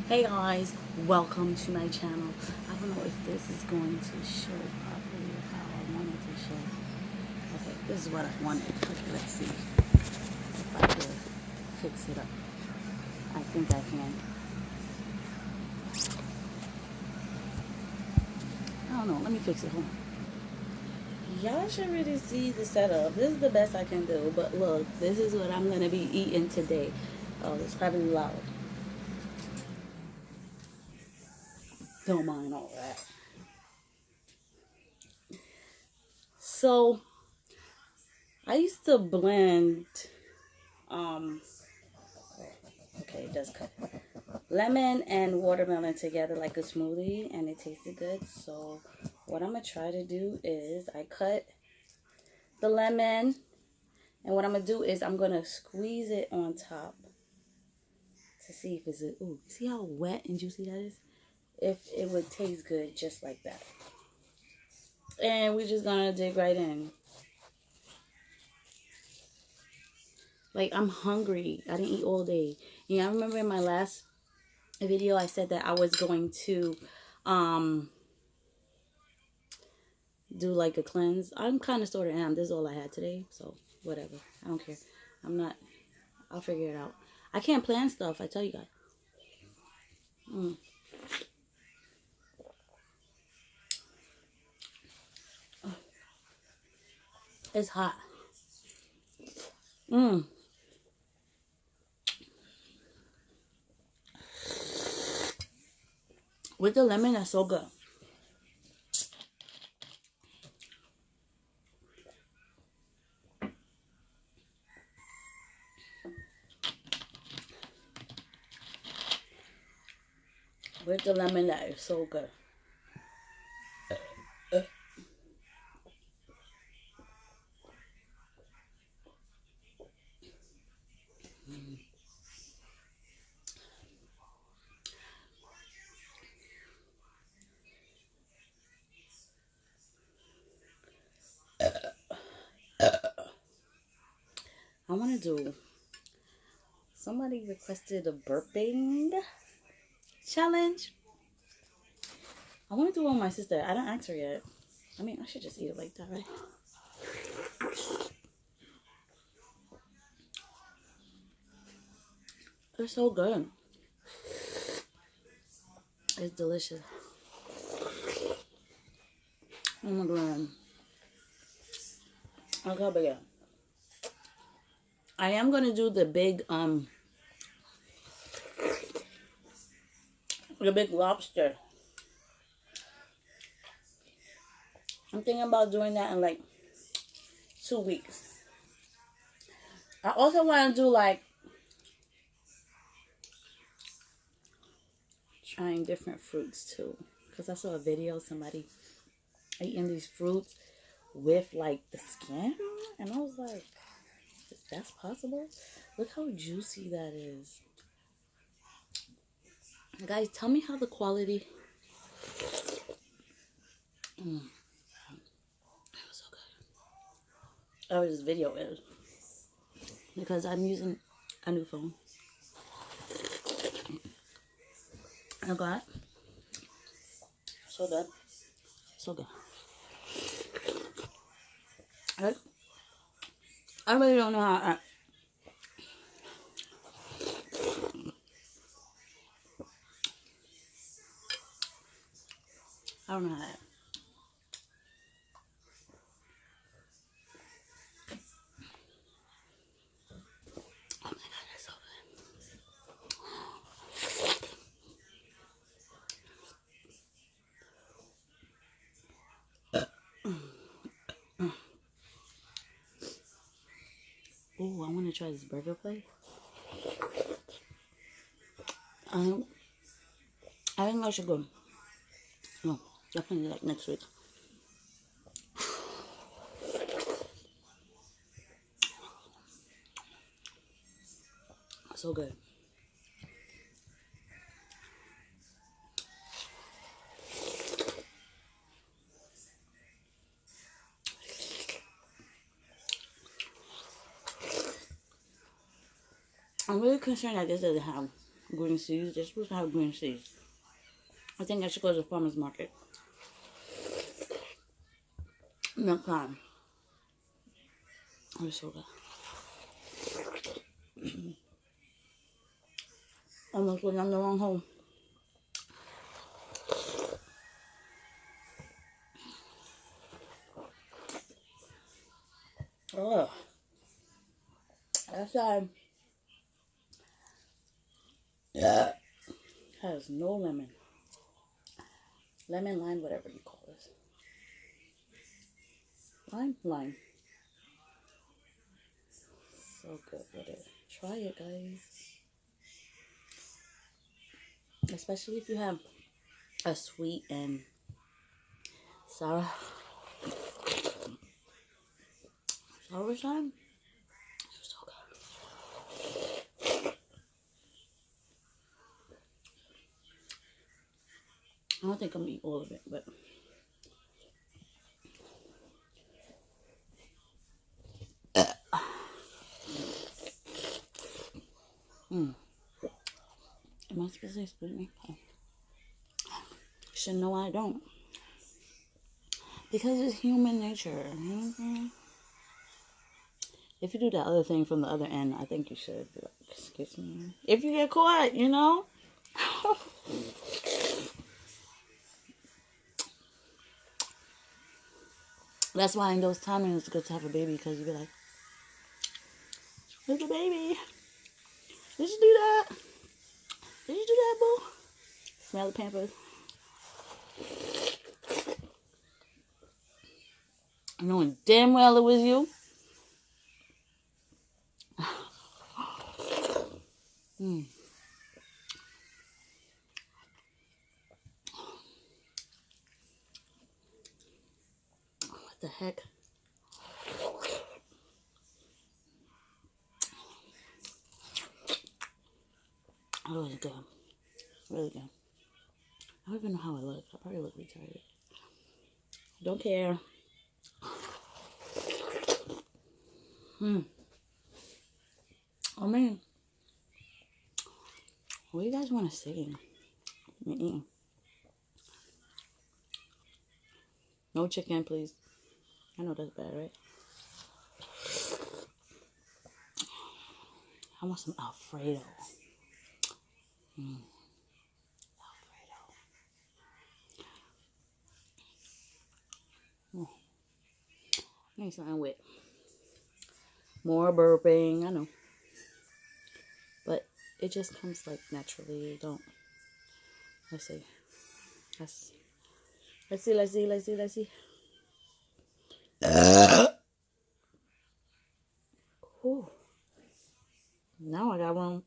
Hey guys, welcome to my channel. I don't know if this is going to show properly or how I want it to show. Okay, this is what I wanted. Okay, let's see if I could fix it up. I think I can. I don't know. Let me fix it. Hold on. Y'all should really see the setup. This is the best I can do. But look, this is what I'm going to be eating today. Oh, it's probably loud. Don't mind all that. So, I used to blend, um, okay, it does cut. Lemon and watermelon together like a smoothie, and it tasted good. So what I'm gonna try to do is I cut the lemon, and what I'm gonna do is I'm gonna squeeze it on top to see if it's ooh, see how wet and juicy that is? If it would taste good just like that. And we're just gonna dig right in. Like, I'm hungry. I didn't eat all day. Yeah, I remember in my last video I said that I was going to do like a cleanse. I'm kind of sort of am. This is all I had today, so whatever. I don't care. I'm not. I'll figure it out. I can't plan stuff. I tell you guys. It's hot. With the lemon, that's so good. With the lemon, that is so good. I want to do. Somebody requested a burping challenge. I want to do it with my sister. I don't ask her yet. I mean, I should just eat it like that, right? It's so good. It's delicious. Oh my god. Look how big it is. I am gonna do the big lobster. I'm thinking about doing that in like 2 weeks. I also want to do like trying different fruits too, because I saw a video of somebody eating these fruits with like the skin, and I was like, that's possible. Look how juicy that is. Guys, tell me how the quality. It was so good. Oh, this video is because I'm using a new phone. Oh god, so good, so good. I really don't know how. I don't know how. Oh my god, that's so good. Oh, I want to try this burger place. Um, I think I should go. No, definitely like next week. So good. I'm really concerned that this doesn't have green seeds. They're supposed to have green seeds. I think I should go to the farmer's market next time. Oh, it's so good. Almost went on the wrong hole. Oh, that side has no lemon. Lemon, lime, whatever you call this. Lime. So good with it. Try it, guys. Especially if you have a sweet and sour side. It's so good. I don't think I'm gonna eat all of it, but am I supposed to exclude me? Oh. Should know I don't. Because it's human nature. You know what I'm saying? If you do that other thing from the other end, I think you should be like, excuse me. If you get caught, you know? That's why in those timings it's good to have a baby, because you be like, there's a baby. Did you do that? Did you do that, boo? Smell the Pampers. Knowing damn well it was you. What the heck? Oh, it was good. Really good. I don't even know how I look. I probably look retarded. Don't care. I mean, what do you guys want to say? No chicken, please. I know that's bad, right? I want some Alfredo. Alfredo. I need something with more burping. I know. But it just comes like naturally. Don't. Let's see. Let's see. Ooh. Now I got one.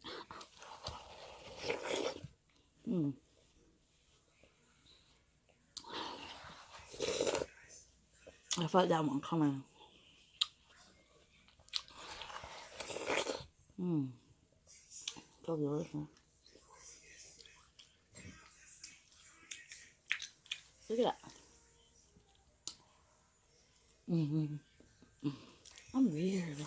I felt that one coming. So delicious. Look at that. I'm weird.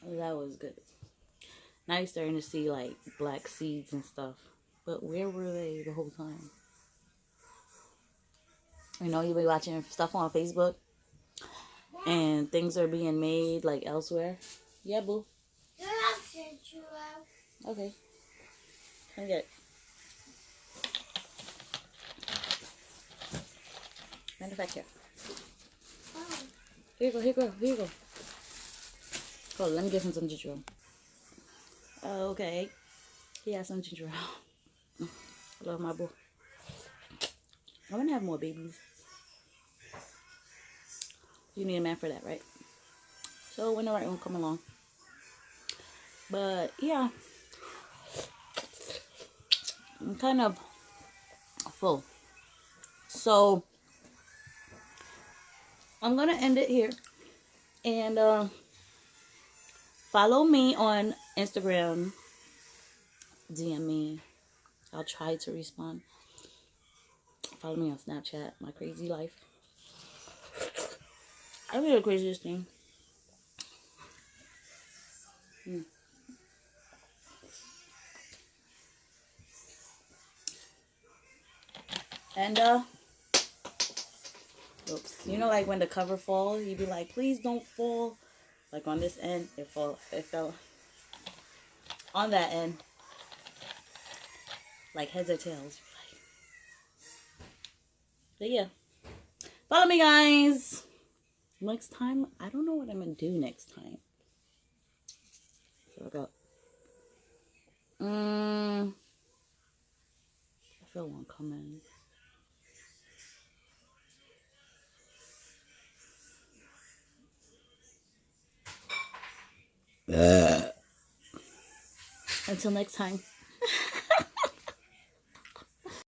That was good. Now you're starting to see like black seeds and stuff. But where were they the whole time? You know, you'll be watching stuff on Facebook and things are being made like elsewhere. Yeah, boo. Okay. Can I get it? Manufacture. Here you go. Oh, let me get him some ginger ale. Okay. He has some ginger ale. I love my boo. I'm gonna have more babies. You need a man for that, right? So when the right one come along. But yeah, I'm kind of full. So I'm gonna end it here. And follow me on Instagram. DM me. I'll try to respond. Follow me on Snapchat, My Crazy Life. That'd be the craziest thing. And oops. You know, like when the cover falls, you'd be like, please don't fall. Like on this end, it fell on that end. Like heads or tails. But yeah. Follow me, guys. Next time, I don't know what I'm gonna do next time. So I got I feel one coming. Until next time.